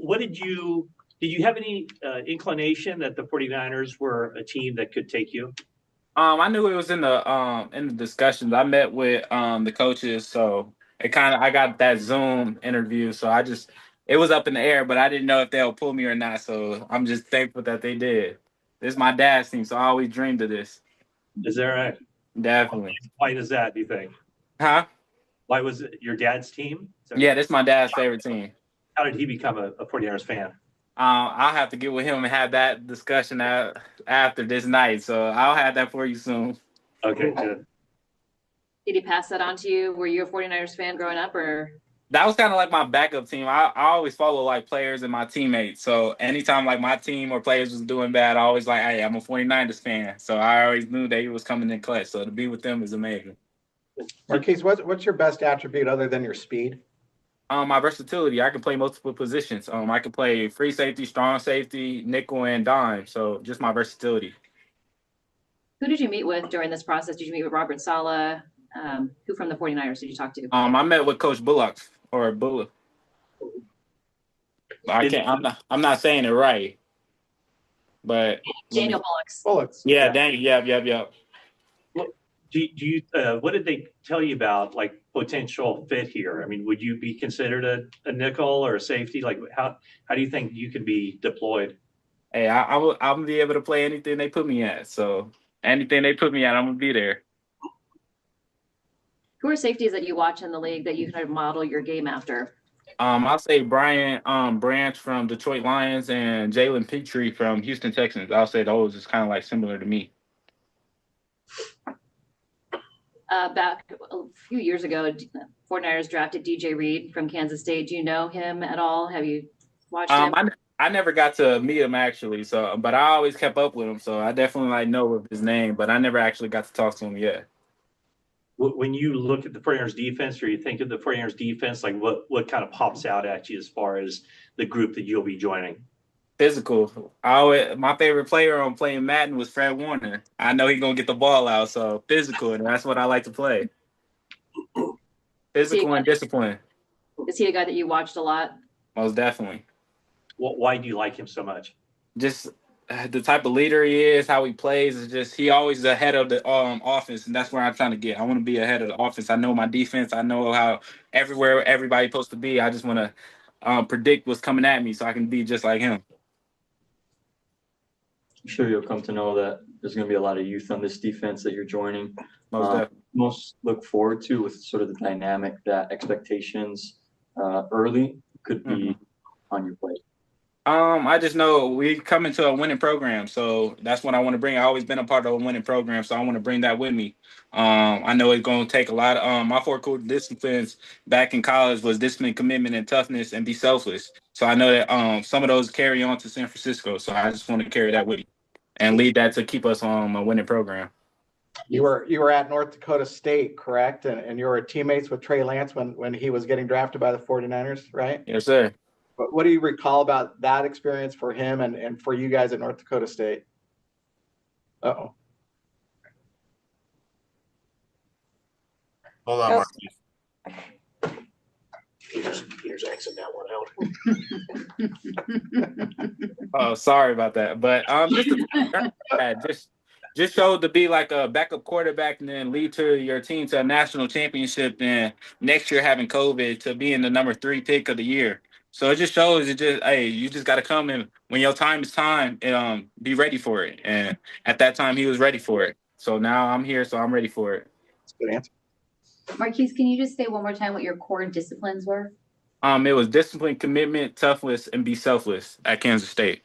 what did you have any inclination that the 49ers were a team that could take you? I knew it was in the discussions. I met with the coaches, so I got that Zoom interview. So it was up in the air, but I didn't know if they'll pull me or not. So I'm just thankful that they did. This is my dad's team, so I always dreamed of this. Is that right? Definitely. Why is that, do you think? Huh? Why was it your dad's team? Yeah, this is my dad's favorite team. How did he become a 49ers fan? I'll have to get with him and have that discussion after this night. So I'll have that for you soon. Okay, good. Did he pass that on to you? Were you a 49ers fan growing up, or? That was kind of like my backup team. I always follow like players and my teammates. So anytime like my team or players was doing bad, I always like, hey, I'm a 49ers fan. So I always knew that he was coming in clutch. So to be with them is amazing. Marques, what's your best attribute other than your speed? My versatility. I can play multiple positions. I can play free safety, strong safety, nickel, and dime. So just my versatility. Who did you meet with during this process? Did you meet with Robert Saleh? Who from the 49ers did you talk to? I met with Coach Bullock or Bullock. I can't. I'm not saying it right. But Daniel Bullocks. Yeah, Daniel. Yep. Do you what did they tell you about like potential fit here? I mean, would you be considered a nickel or a safety? Like how do you think you can be deployed? Hey, I'm gonna be able to play anything they put me at. So anything they put me at, I'm gonna be there. Who are safeties that you watch in the league that you kind of model your game after? I'll say Brian Branch from Detroit Lions and Jalen Petrie from Houston Texans. I'll say those is kind of like similar to me. Back a few years ago, 49ers drafted DJ Reed from Kansas State. Do you know him at all? Have you watched him? I never got to meet him actually, but I always kept up with him, so I definitely like know of his name, but I never actually got to talk to him yet. When you look at the 49ers defense or you think of the 49ers defense, like what kind of pops out at you as far as the group that you'll be joining? Physical. My favorite player on playing Madden was Fred Warner. I know he's gonna get the ball out, so physical, and that's what I like to play. Physical and discipline. Is he a guy that you watched a lot? Most definitely. Why do you like him so much? Just the type of leader he is, how he plays, is just he always is ahead of the offense, and that's where I'm trying to get. I want to be ahead of the offense. I know my defense. I know how everywhere everybody's supposed to be. I just want to predict what's coming at me so I can be just like him. I'm sure you'll come to know that there's going to be a lot of youth on this defense that you're joining. Most look forward to with sort of the dynamic that expectations early could be on your plate. I just know we come into a winning program, so that's what I want to bring. I've always been a part of a winning program, so I want to bring that with me. I know it's going to take a lot of my four core disciplines back in college was discipline, commitment, and toughness, and be selfless. So I know that some of those carry on to San Francisco. So I just want to carry that with me and lead that to keep us on a winning program. You were at North Dakota State, correct? And you were teammates with Trey Lance when he was getting drafted by the 49ers, right? Yes, sir. But what do you recall about that experience for him and for you guys at North Dakota State? Uh-oh. Hold on, Marques. Peter's Xing that one out. Oh, sorry about that. But just showed to be like a backup quarterback and then lead to your team to a national championship and next year having COVID to being the number 3 pick of the year. So it just shows hey, you just got to come in when your time is time and be ready for it. And at that time, he was ready for it. So now I'm here, so I'm ready for it. That's a good answer. Marques, can you just say one more time what your core disciplines were? It was discipline, commitment, toughness, and be selfless at Kansas State.